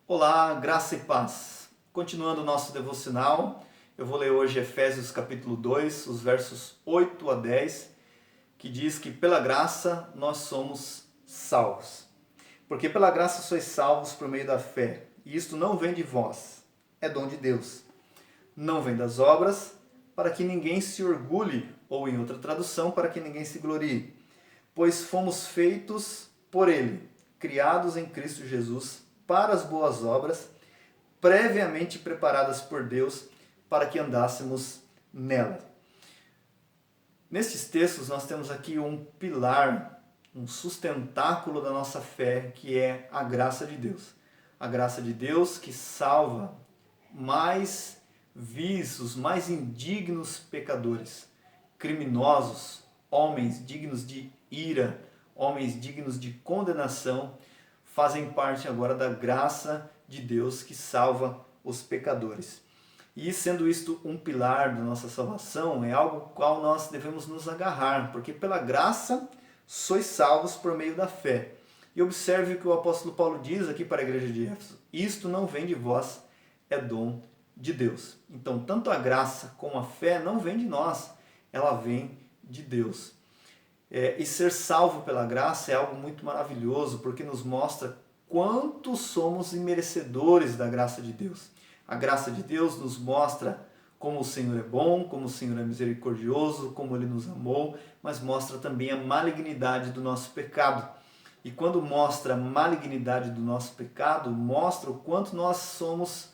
Olá, graça e paz. Continuando o nosso devocional, eu vou ler hoje Efésios capítulo 2, os versos 8 a 10, que diz que pela graça nós somos salvos. Porque pela graça sois salvos por meio da fé, e isto não vem de vós, é dom de Deus. Não vem das obras, para que ninguém se orgulhe, ou em outra tradução, para que ninguém se glorie. Pois fomos feitos por Ele, criados em Cristo Jesus, para as boas obras, previamente preparadas por Deus para que andássemos nela. Nestes textos nós temos aqui um pilar, um sustentáculo da nossa fé, que é a graça de Deus. A graça de Deus que salva mais vis, os mais indignos pecadores, criminosos, homens dignos de ira, homens dignos de condenação, fazem parte agora da graça de Deus que salva os pecadores. E sendo isto um pilar da nossa salvação, é algo ao qual nós devemos nos agarrar, porque pela graça sois salvos por meio da fé. E observe o que o apóstolo Paulo diz aqui para a igreja de Éfeso: isto não vem de vós, é dom de Deus. Então, tanto a graça como a fé não vem de nós, ela vem de Deus. E ser salvo pela graça é algo muito maravilhoso, porque nos mostra quanto somos imerecedores da graça de Deus. A graça de Deus nos mostra como o Senhor é bom, como o Senhor é misericordioso, como Ele nos amou, mas mostra também a malignidade do nosso pecado. E quando mostra a malignidade do nosso pecado, mostra o quanto nós somos,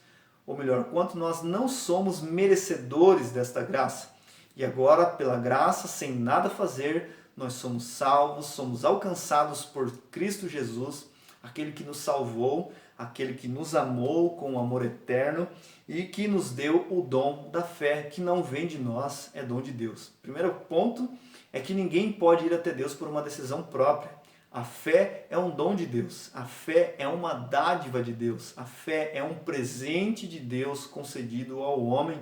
ou melhor, quanto nós não somos merecedores desta graça. E agora, pela graça, sem nada fazer, nós somos salvos, somos alcançados por Cristo Jesus, aquele que nos salvou, aquele que nos amou com um amor eterno e que nos deu o dom da fé, que não vem de nós, é dom de Deus. Primeiro ponto é que ninguém pode ir até Deus por uma decisão própria. A fé é um dom de Deus, a fé é uma dádiva de Deus, a fé é um presente de Deus concedido ao homem,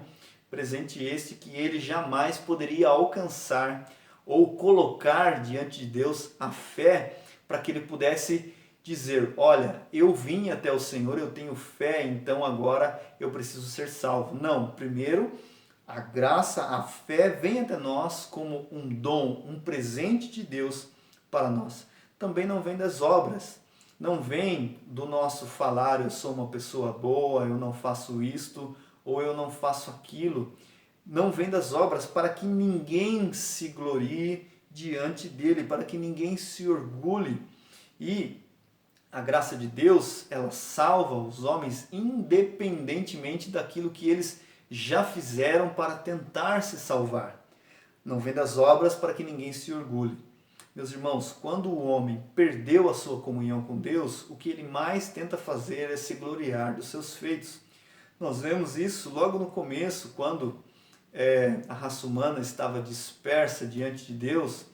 presente este que ele jamais poderia alcançar ou colocar diante de Deus a fé para que ele pudesse dizer: olha, eu vim até o Senhor, eu tenho fé, então agora eu preciso ser salvo. Não, primeiro a graça, a fé vem até nós como um dom, um presente de Deus para nós. Também não vem das obras, não vem do nosso falar: eu sou uma pessoa boa, eu não faço isto ou eu não faço aquilo. Não vem das obras, para que ninguém se glorie diante dele, para que ninguém se orgulhe. E a graça de Deus, ela salva os homens independentemente daquilo que eles já fizeram para tentar se salvar. Não vem das obras, para que ninguém se orgulhe. Meus irmãos, quando o homem perdeu a sua comunhão com Deus, o que ele mais tenta fazer é se gloriar dos seus feitos. Nós vemos isso logo no começo, quando a raça humana estava dispersa diante de Deus,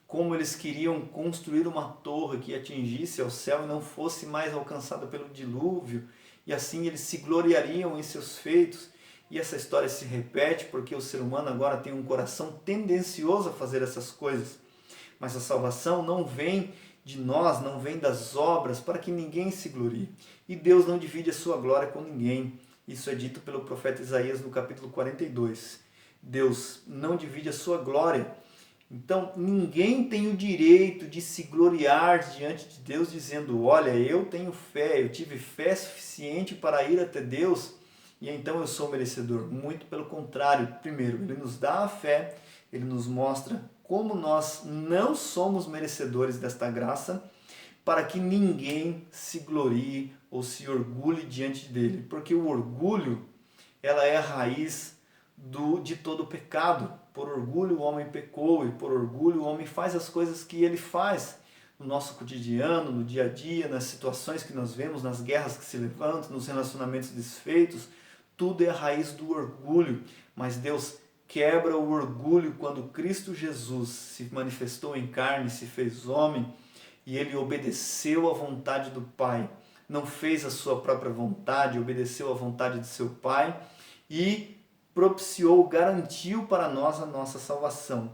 como eles queriam construir uma torre que atingisse ao céu e não fosse mais alcançada pelo dilúvio, e assim eles se gloriariam em seus feitos. E essa história se repete porque o ser humano agora tem um coração tendencioso a fazer essas coisas. Mas a salvação não vem de nós, não vem das obras, para que ninguém se glorie. E Deus não divide a sua glória com ninguém. Isso é dito pelo profeta Isaías no capítulo 42. Deus não divide a sua glória. Então, ninguém tem o direito de se gloriar diante de Deus dizendo: olha, eu tenho fé, eu tive fé suficiente para ir até Deus e então eu sou merecedor. Muito pelo contrário. Primeiro, Ele nos dá a fé, Ele nos mostra como nós não somos merecedores desta graça, para que ninguém se glorie ou se orgulhe diante dele. Porque o orgulho, ela é a raiz de todo o pecado. Por orgulho o homem pecou e por orgulho o homem faz as coisas que ele faz no nosso cotidiano, no dia a dia, nas situações que nós vemos, nas guerras que se levantam, nos relacionamentos desfeitos. Tudo é a raiz do orgulho, mas Deus quebra o orgulho quando Cristo Jesus se manifestou em carne, se fez homem e ele obedeceu à vontade do Pai. Não fez a sua própria vontade, obedeceu à vontade de seu Pai e propiciou, garantiu para nós a nossa salvação.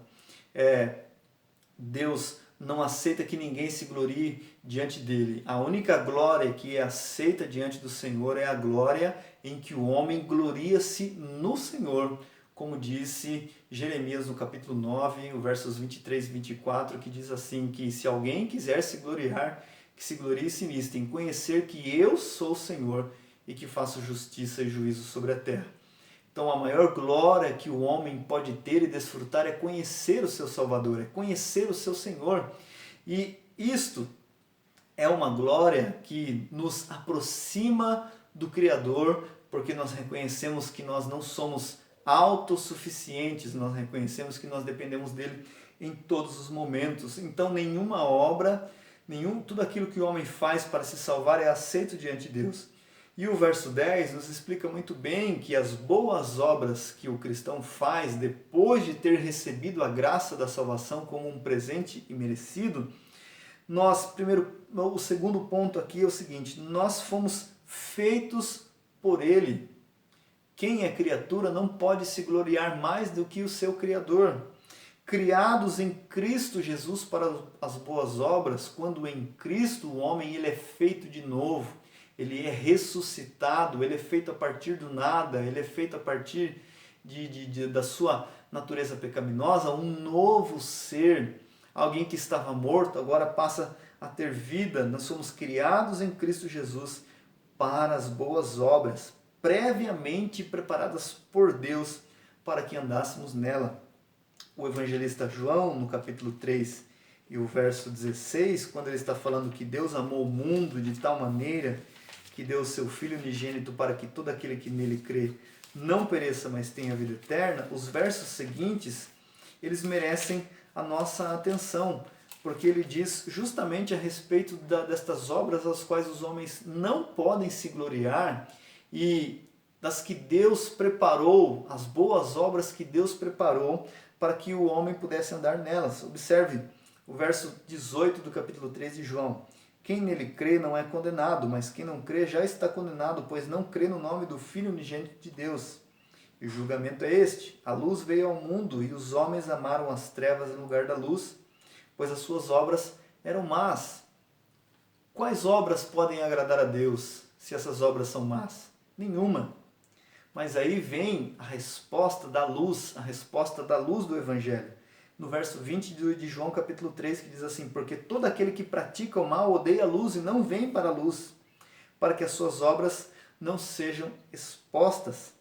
Deus não aceita que ninguém se glorie diante dele. A única glória que é aceita diante do Senhor é a glória em que o homem gloria-se no Senhor, como disse Jeremias no capítulo 9, versos 23 e 24, que diz assim, que se alguém quiser se gloriar, que se glorie-se nisto, em conhecer que eu sou o Senhor e que faço justiça e juízo sobre a terra. Então a maior glória que o homem pode ter e desfrutar é conhecer o seu Salvador, é conhecer o seu Senhor. E isto é uma glória que nos aproxima do Criador, porque nós reconhecemos que nós não somos autossuficientes, nós reconhecemos que nós dependemos dele em todos os momentos. Então nenhuma obra, tudo aquilo que o homem faz para se salvar é aceito diante de Deus. E o verso 10 nos explica muito bem que as boas obras que o cristão faz depois de ter recebido a graça da salvação como um presente imerecido, o segundo ponto aqui é o seguinte, nós fomos feitos por Ele. Quem é criatura não pode se gloriar mais do que o seu Criador. Criados em Cristo Jesus para as boas obras, quando em Cristo o homem ele é feito de novo, ele é ressuscitado, ele é feito a partir do nada, ele é feito a partir da sua natureza pecaminosa, um novo ser, alguém que estava morto, agora passa a ter vida. Nós somos criados em Cristo Jesus para as boas obras, previamente preparadas por Deus para que andássemos nela. O evangelista João, no capítulo 3 e o verso 16, quando ele está falando que Deus amou o mundo de tal maneira que deu o seu Filho unigênito para que todo aquele que nele crê não pereça, mas tenha vida eterna, os versos seguintes, eles merecem a nossa atenção, porque ele diz justamente a respeito destas obras às quais os homens não podem se gloriar e das que Deus preparou, as boas obras que Deus preparou para que o homem pudesse andar nelas. Observe o verso 18 do capítulo 3 de João. Quem nele crê não é condenado, mas quem não crê já está condenado, pois não crê no nome do Filho unigênito de Deus. E o julgamento é este: a luz veio ao mundo, e os homens amaram as trevas em lugar da luz, pois as suas obras eram más. Quais obras podem agradar a Deus, se essas obras são más? Nenhuma. Mas aí vem a resposta da luz do Evangelho. No verso 20 de João capítulo 3, que diz assim, porque todo aquele que pratica o mal odeia a luz e não vem para a luz, para que as suas obras não sejam expostas.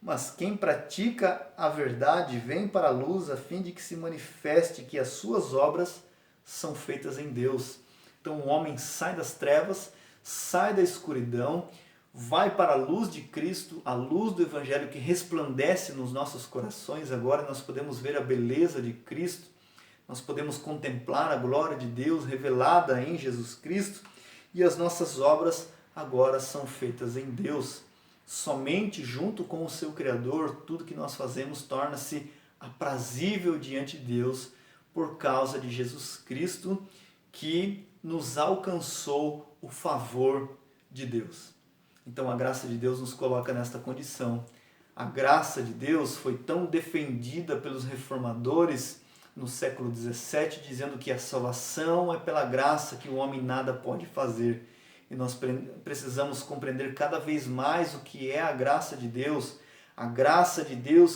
Mas quem pratica a verdade vem para a luz, a fim de que se manifeste que as suas obras são feitas em Deus. Então o homem sai das trevas, sai da escuridão, vai para a luz de Cristo, a luz do Evangelho que resplandece nos nossos corações. Agora nós podemos ver a beleza de Cristo, nós podemos contemplar a glória de Deus revelada em Jesus Cristo, e as nossas obras agora são feitas em Deus. Somente junto com o seu Criador, tudo que nós fazemos torna-se aprazível diante de Deus por causa de Jesus Cristo, que nos alcançou o favor de Deus. Então a graça de Deus nos coloca nesta condição. A graça de Deus foi tão defendida pelos reformadores no século XVII, dizendo que a salvação é pela graça, que o homem nada pode fazer. E nós precisamos compreender cada vez mais o que é a graça de Deus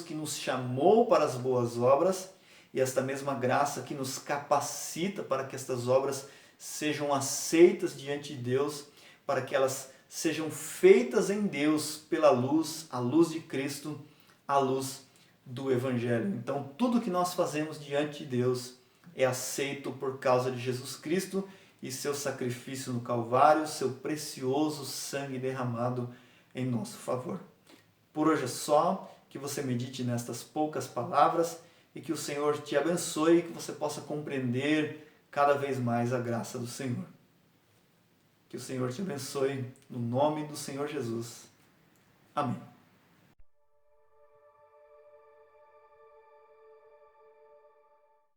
que nos chamou para as boas obras, e esta mesma graça que nos capacita para que estas obras sejam aceitas diante de Deus, para que elas sejam feitas em Deus pela luz, a luz de Cristo, a luz do Evangelho. Então, tudo que nós fazemos diante de Deus é aceito por causa de Jesus Cristo e seu sacrifício no Calvário, seu precioso sangue derramado em nosso favor. Por hoje é só, que você medite nestas poucas palavras e que o Senhor te abençoe e que você possa compreender cada vez mais a graça do Senhor. Que o Senhor te abençoe, no nome do Senhor Jesus. Amém.